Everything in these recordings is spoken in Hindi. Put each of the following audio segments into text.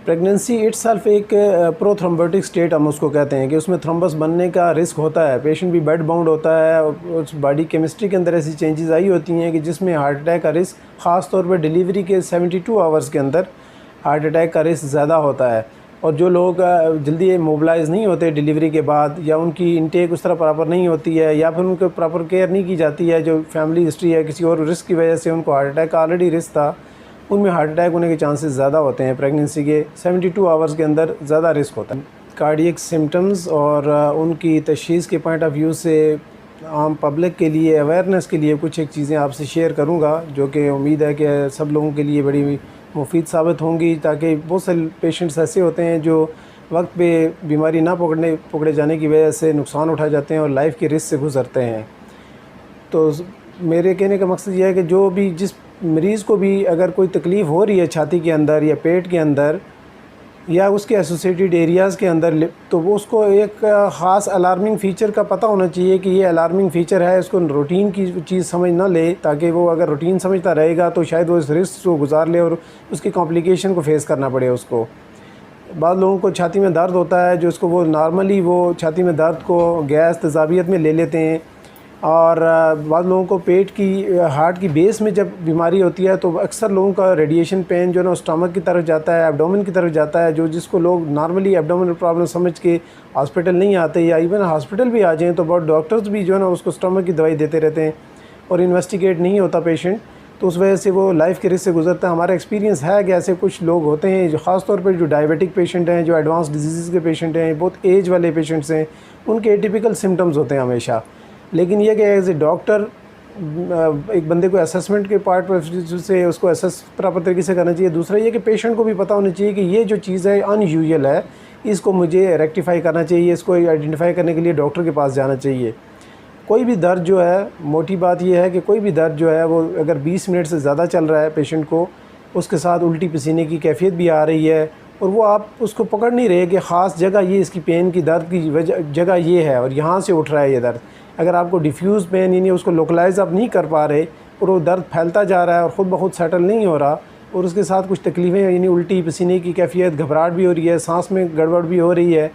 प्रेगनेंसी इटसेल्फ एक प्रोथ्रोम्बोटिक स्टेट हम उसको कहते हैं कि उसमें थ्रोम्बस बनने का रिस्क होता है। पेशेंट भी बेड बाउंड होता है और उस बॉडी केमिस्ट्री के अंदर ऐसी चेंजेस आई होती हैं कि जिसमें हार्ट अटैक का रिस्क ख़ास तौर पर डिलीवरी के 72 आवर्स के अंदर हार्ट अटैक का रिस्क ज़्यादा होता है। और जो लोग जल्दी मोबिलाइज़ नहीं होते डिलीवरी के बाद, या उनकी इनटेक उस तरह प्रॉपर नहीं होती है, या फिर उनको प्रॉपर केयर नहीं की जाती है, जो फैमिली हिस्ट्री है किसी और रिस्क की वजह से उनको हार्ट अटैक का ऑलरेडी रिस्क था, उनमें हार्ट अटैक होने के चांसेस ज़्यादा होते हैं। प्रेगनेंसी के 72 आवर्स के अंदर ज़्यादा रिस्क होता है। कार्डियक सिम्टम्स और उनकी तशख़ीस के पॉइंट ऑफ व्यू से आम पब्लिक के लिए अवेयरनेस के लिए कुछ एक चीज़ें आपसे शेयर करूँगा, जो कि उम्मीद है कि सब लोगों के लिए बड़ी मुफीद साबित होंगी, ताकि बहुत से पेशेंट्स ऐसे होते हैं जो वक्त पे बीमारी ना पकड़े जाने की वजह से नुकसान उठा जाते हैं और लाइफ के रिस्क से गुज़रते हैं। तो मेरे कहने का मकसद ये है कि जो भी जिस मरीज़ को भी अगर कोई तकलीफ़ हो रही है छाती के अंदर या पेट के अंदर या उसके एसोसिएटेड एरियाज़ के अंदर, तो वो उसको एक ख़ास अलार्मिंग फ़ीचर का पता होना चाहिए कि ये अलार्मिंग फ़ीचर है। इसको रूटीन की चीज़ समझ ना ले, ताकि वो अगर रूटीन समझता रहेगा तो शायद वो इस रिस्क को गुजार ले और उसकी कॉम्प्लिकेशन को फेस करना पड़े उसको। बाद लोगों को छाती में दर्द होता है, जो इसको वो नॉर्मली वो छाती में दर्द को गैस तेज़ाबियत में ले लेते हैं, और बाद लोगों को पेट की हार्ट की बेस में जब बीमारी होती है तो अक्सर लोगों का रेडिएशन पेन जो है ना स्टमक की तरफ जाता है, एब्डोमेन की तरफ जाता है, जो जिसको लोग नॉर्मली एब्डोमेनल प्रॉब्लम समझ के हॉस्पिटल नहीं आते, या इवन हॉस्पिटल भी आ जाएँ तो बहुत डॉक्टर्स भी जो है ना उसको स्टमक की दवाई देते रहते हैं और इन्वेस्टिगेट नहीं होता पेशेंट, तो उस वजह से वो लाइफ के रिस्क से गुजरता है। हमारा एक्सपीरियंस है कि ऐसे कुछ लोग होते हैं जो ख़ास तौर पर जो डायबिटिक पेशेंट हैं, जो एडवांस डिजीज़ के पेशेंट हैं, बहुत एज वाले पेशेंट्स हैं, उनके एटिपिकल सिम्टम्स होते हैं हमेशा। लेकिन यह कि एज ए डॉक्टर एक बंदे को असेसमेंट के पार्ट पर से उसको असेस प्रॉपर तरीके से करना चाहिए। दूसरा ये कि पेशेंट को भी पता होना चाहिए कि ये जो चीज़ है अनयूजुअल है, इसको मुझे रेक्टिफाई करना चाहिए, इसको आइडेंटिफाई करने के लिए डॉक्टर के पास जाना चाहिए। कोई भी दर्द जो है, मोटी बात यह है कि कोई भी दर्द जो है वो अगर 20 मिनट से ज़्यादा चल रहा है पेशेंट को, उसके साथ उल्टी पसीने की कैफियत भी आ रही है और वो आप उसको पकड़ नहीं रहे कि ख़ास जगह ये इसकी पेन की दर्द की जगह ये है और यहाँ से उठ रहा है ये दर्द, अगर आपको डिफ्यूज़ पेन यानी उसको लोकलाइज़ आप नहीं कर पा रहे और वो दर्द फैलता जा रहा है और ख़ुद ब खुद सेटल नहीं हो रहा, और उसके साथ कुछ तकलीफ़ें यानी उल्टी पसीने की कैफियत, घबराहट भी हो रही है, सांस में गड़बड़ भी हो रही है,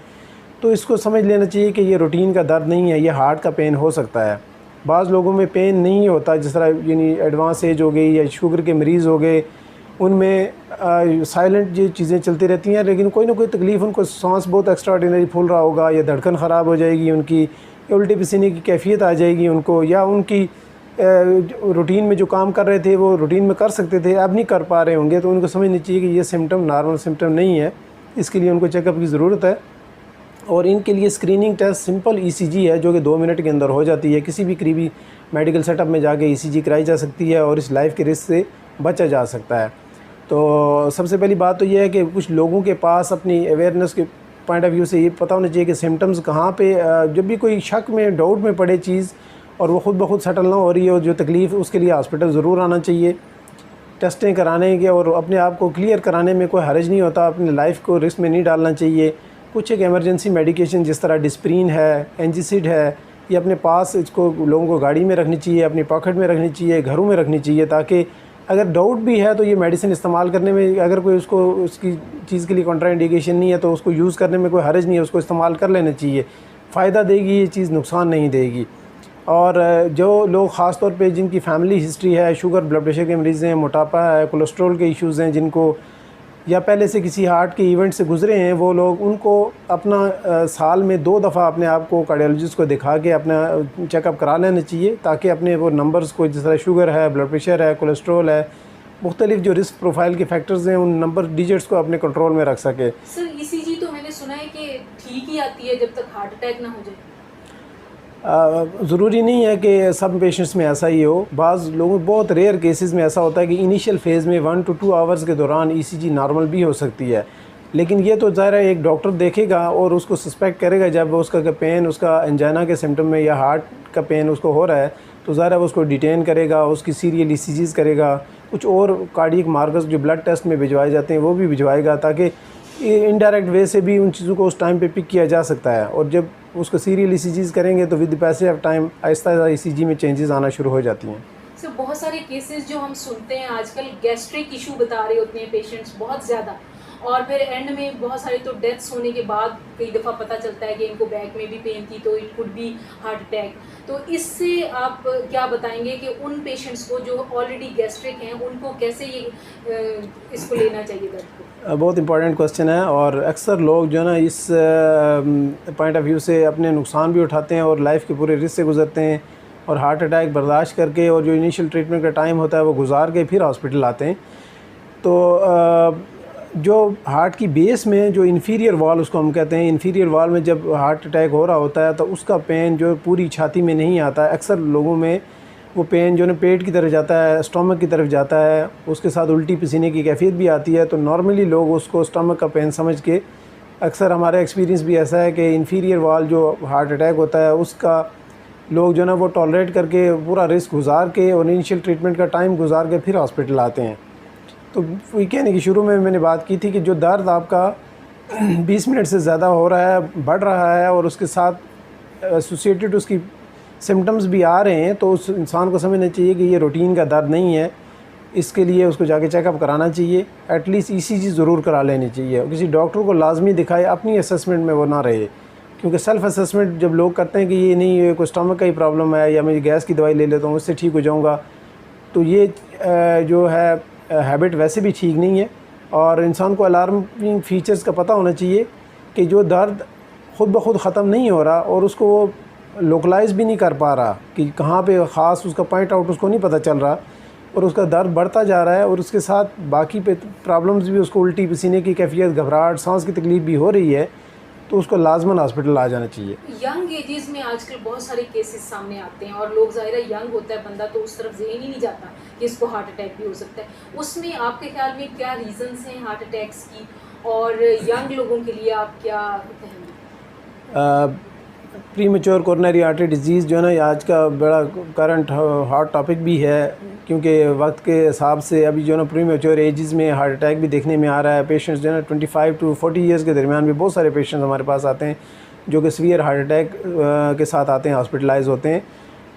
तो इसको समझ लेना चाहिए कि ये रूटीन का दर्द नहीं है, ये हार्ट का पेन हो सकता है। बाज़ लोगों में पेन नहीं होता, जिस तरह यानी एडवांस एज हो गई या शुगर के मरीज़ हो गए, उनमें साइलेंट ये चीज़ें चलती रहती हैं, लेकिन कोई ना कोई तकलीफ़, उनको सांस बहुत एक्स्ट्राऑर्डिनरी फूल रहा होगा, या धड़कन ख़राब हो जाएगी उनकी, या उल्टी पसीने की कैफियत आ जाएगी उनको, या उनकी रूटीन में जो काम कर रहे थे वो रूटीन में कर सकते थे अब नहीं कर पा रहे होंगे, तो उनको समझनी चाहिए कि ये सिम्टम नॉर्मल सिम्टम नहीं है, इसके लिए उनको चेकअप की ज़रूरत है। और इनके लिए स्क्रीनिंग टेस्ट सिंपल ईसीजी है, जो कि 2 मिनट के अंदर हो जाती है। किसी भी करीबी मेडिकल सेटअप में जाके ईसीजी कराई जा सकती है और इस लाइफ के रिस्क से बचा जा सकता है। तो सबसे पहली बात तो ये है कि कुछ लोगों के पास अपनी अवेयरनेस के पॉइंट ऑफ व्यू से ये पता होना चाहिए कि सिम्टम्स कहाँ पे, जब भी कोई शक में डाउट में पड़े चीज़ और वो ख़ुद ब खुद सेटल ना हो रही है और जो तकलीफ़, उसके लिए हॉस्पिटल ज़रूर आना चाहिए। टेस्टें कराने के और अपने आप को क्लियर कराने में कोई हर्ज नहीं होता, अपनी लाइफ को रिस्क में नहीं डालना चाहिए। कुछ एक एमरजेंसी मेडिकेशन जिस तरह डिस्प्रिन है, एंजिसिड है, ये अपने पास इसको लोगों को गाड़ी में रखनी चाहिए, अपनी पॉकेट में रखनी चाहिए, घरों में रखनी चाहिए, ताकि अगर डाउट भी है तो ये मेडिसिन इस्तेमाल करने में, अगर कोई उसको उसकी चीज़ के लिए कॉन्ट्राइंडिकेशन नहीं है तो उसको यूज़ करने में कोई हर्ज नहीं है, उसको इस्तेमाल कर लेना चाहिए। फ़ायदा देगी ये चीज़, नुकसान नहीं देगी। और जो लोग ख़ास तौर पे जिनकी फैमिली हिस्ट्री है, शुगर ब्लड प्रेशर के मरीज़ हैं, मोटापा है, कोलेस्ट्रॉल के इश्यूज़ हैं जिनको, या पहले से किसी हार्ट के इवेंट से गुज़रे हैं, वो लोग, उनको अपना साल में 2 दफ़ा अपने आप को कार्डियोलॉजिस्ट को दिखा के अपना चेकअप करा लेना चाहिए, ताकि अपने वो नंबर्स को, जिस तरह शुगर है, ब्लड प्रेशर है, कोलेस्ट्रॉल है, मुख्तलिफ जो रिस्क प्रोफाइल के फैक्टर्स हैं, उन नंबर डिजिट्स को अपने कंट्रोल में रख सके। सर ईसीजी तो मैंने सुना है कि ठीक ही आती है जब तक हार्ट अटैक ना हो जाए। ज़रूरी नहीं है कि सब पेशेंट्स में ऐसा ही हो। बाज़ लोगों, बहुत रेयर केसेस में ऐसा होता है कि इनिशियल फेज़ में 1 to 2 आवर्स के दौरान ईसीजी नॉर्मल भी हो सकती है, लेकिन ये तो ज़ाहिर है एक डॉक्टर देखेगा और उसको सस्पेक्ट करेगा जब वो उसका पेन, उसका एंजाइना के सिम्टम में या हार्ट का पेन उसको हो रहा है, तो ज़ाहिर है वो उसको डिटेन करेगा, उसकी सीरियल ईसीजीज़ करेगा, कुछ और कार्डियक मार्कर्स जो ब्लड टेस्ट में भिजवाए जाते हैं वो भी भिजवाएगा, ताकि इनडायरेक्ट वे से भी उन चीज़ों को उस टाइम पे पिक किया जा सकता है। और जब उसको सीरियल ईसीजीज़ करेंगे तो with passage of time Aahista Aahista ECG में चेंजेस आना शुरू हो जाती हैं। सर बहुत सारे केसेस जो हम सुनते हैं आजकल, गैस्ट्रिक इशू बता रहे होते हैं पेशेंट्स बहुत ज़्यादा, और फिर एंड में बहुत सारी तो डेथ्स होने के बाद कई दफ़ा पता चलता है कि इनको बैक में भी पेन थी, तो it could be heart attack. तो इससे आप क्या बताएंगे कि उन पेशेंट्स को जो ऑलरेडी गैस्ट्रिक हैं उनको कैसे ये इसको लेना चाहिए दर्द को? बहुत इंपॉर्टेंट क्वेश्चन है, और अक्सर लोग जो है ना इस पॉइंट ऑफ व्यू से अपने नुकसान भी उठाते हैं और लाइफ के पूरे रिस्क से गुजरते हैं, और हार्ट अटैक बर्दाश्त करके और जो इनिशियल ट्रीटमेंट का टाइम होता है वो गुजार के फिर हॉस्पिटल आते हैं। तो जो हार्ट की बेस में जो इन्फीरियर वॉल उसको हम कहते हैं, इन्फीरियर वॉल में जब हार्ट अटैक हो रहा होता है तो उसका पेन जो पूरी छाती में नहीं आता है। अक्सर लोगों में वो पेन जो है पेट की तरफ जाता है, स्टमक की तरफ जाता है, उसके साथ उल्टी पसीने की कैफियत भी आती है। तो नॉर्मली लोग उसको स्टमक का पेन समझ के, अक्सर हमारा एक्सपीरियंस भी ऐसा है कि इन्फीरियर वॉल जो हार्ट अटैक होता है उसका लोग जो है ना वो टॉलरेट करके पूरा रिस्क गुजार के और इनिशियल ट्रीटमेंट का टाइम गुजार के फिर हॉस्पिटल आते हैं। तो वही कहने की शुरू में मैंने बात की थी कि जो दर्द आपका 20 मिनट से ज़्यादा हो रहा है, बढ़ रहा है, और उसके साथ एसोसिएटेड उसकी सिम्टम्स भी आ रहे हैं, तो उस इंसान को समझना चाहिए कि ये रूटीन का दर्द नहीं है। इसके लिए उसको जाके चेकअप कराना चाहिए, एटलीस्ट ईसीजी ज़रूर करा लेनी चाहिए। किसी डॉक्टर को लाजमी दिखाए, अपनी असेसमेंट में वो ना रहे, क्योंकि सेल्फ़ असेसमेंट जब लोग करते हैं कि ये नहीं, ये कोई स्टमक का ही प्रॉब्लम है या मैं गैस की दवाई ले लेता हूँ उससे ठीक हो जाऊँगा, तो ये जो है हैबिट वैसे भी ठीक नहीं है। और इंसान को अलार्मिंग फ़ीचर्स का पता होना चाहिए कि जो दर्द ख़ुद ब खुद ख़त्म नहीं हो रहा और उसको वो लोकलाइज़ भी नहीं कर पा रहा कि कहाँ पे ख़ास उसका पॉइंट आउट उसको नहीं पता चल रहा, और उसका दर्द बढ़ता जा रहा है, और उसके साथ बाकी पे प्रॉब्लम्स भी, उसको उल्टी पसीने की कैफियत, घबराहट, सांस की तकलीफ़ भी हो रही है, तो उसको लाजमन हॉस्पिटल आ जाना चाहिए। यंग एजेस में आजकल बहुत सारे केसेस सामने आते हैं, और लोग ज़ाहिर है यंग होता है बंदा तो उस तरफ ज़हन ही नहीं जाता कि इसको हार्ट अटैक भी हो सकता है। उसमें आपके ख्याल में क्या रीज़न्स हैं हार्ट अटैक्स की, और यंग लोगों के लिए आप क्या कहेंगे? प्रीमेच्योर कोरोनरी आर्टरी डिजीज़ जो है ना आज का बड़ा करंट हॉट टॉपिक भी है, क्योंकि वक्त के हिसाब से अभी जो है ना प्रीमेच्योर एजेस में हार्ट अटैक भी देखने में आ रहा है। पेशेंट्स जो है ना 25 to 40 ईयर्स के दरमियान भी बहुत सारे पेशेंट्स हमारे पास आते हैं जो कि सीवियर हार्ट अटैक के साथ आते हैं, हॉस्पिटलाइज होते हैं।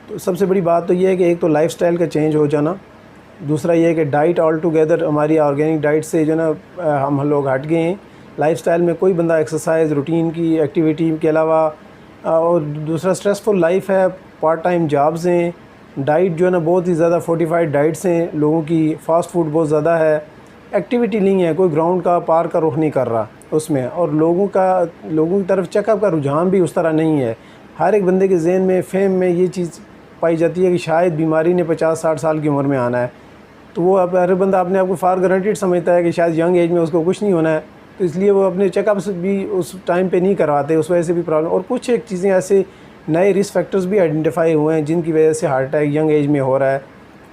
तो सबसे बड़ी बात तो ये है कि एक तो लाइफस्टाइल का चेंज हो जाना, दूसरा ये है कि डाइट ऑल टुगेदर हमारी ऑर्गेनिक डाइट से जो है ना हम लोग हट गए हैं। लाइफस्टाइल में कोई बंदा एक्सरसाइज रूटीन की एक्टिविटी के अलावा, और दूसरा स्ट्रेसफुल लाइफ है, पार्ट टाइम जॉब्स हैं, डाइट जो है ना बहुत ही ज़्यादा फोर्टिफाइड डाइट्स हैं लोगों की, फ़ास्ट फूड बहुत ज़्यादा है, एक्टिविटी नहीं है, कोई ग्राउंड का पार्क का रुख नहीं कर रहा उसमें, और लोगों की तरफ चेकअप का रुझान भी उस तरह नहीं है। हर एक बंदे के जहन में, फेम में ये चीज़ पाई जाती है कि शायद बीमारी ने 50-60 साल की उम्र में आना है, तो वो अब हर बंदा अपने आप को फार गारंटेड समझता है कि शायद यंग एज में उसको कुछ नहीं होना है, तो इसलिए वो अपने चेकअप्स भी उस टाइम पे नहीं करवाते, उस वजह से भी प्रॉब्लम। और कुछ एक चीज़ें ऐसे नए रिस्क फैक्टर्स भी आइडेंटिफाई हुए हैं जिनकी वजह से हार्ट अटैक यंग एज में हो रहा है।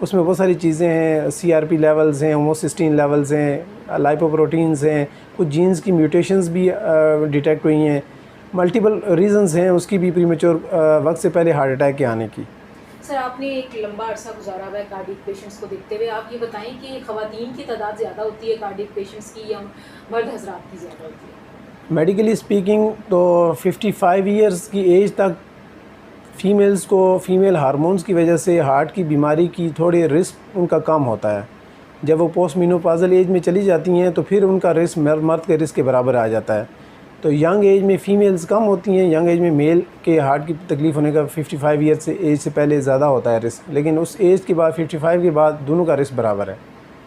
उसमें बहुत सारी चीज़ें हैं, CRP लेवल्स हैं, होमोसिस्टीन लेवल्स हैं, लाइपोप्रोटीन्स हैं, कुछ जीन्स की म्यूटेशंस भी डिटेक्ट हुई हैं, मल्टीपल रीज़न्स हैं उसकी भी प्रीमेच्योर वक्त से पहले हार्ट अटैक के आने की। सर, आपने एक लंबा अरसा गुजारा हुआ है कार्डियक पेशेंट्स को देखते हुए, आप ये बताएं कि ख़वातीन की तादाद ज़्यादा होती है कार्डियक पेशेंट्स की या मर्द हजरात की ज़्यादा होती है? मेडिकली स्पीकिंग तो 55 ईयर्स की एज तक फ़ीमेल्स को फ़ीमेल हार्मोन्स की वजह से हार्ट की बीमारी की थोड़ी रिस्क उनका कम होता है। जब वो पोस्ट मेनोपॉज़ल एज में चली जाती हैं तो फिर उनका रिस्क मर्द के रिस्क के बराबर आ जाता है। तो यंग एज में फ़ीमेल्स कम होती हैं, यंग एज में मेल के हार्ट की तकलीफ़ होने का 55 ईयर से एज से पहले ज़्यादा होता है रिस्क, लेकिन उस एज के बाद 55 के बाद दोनों का रिस्क बराबर है।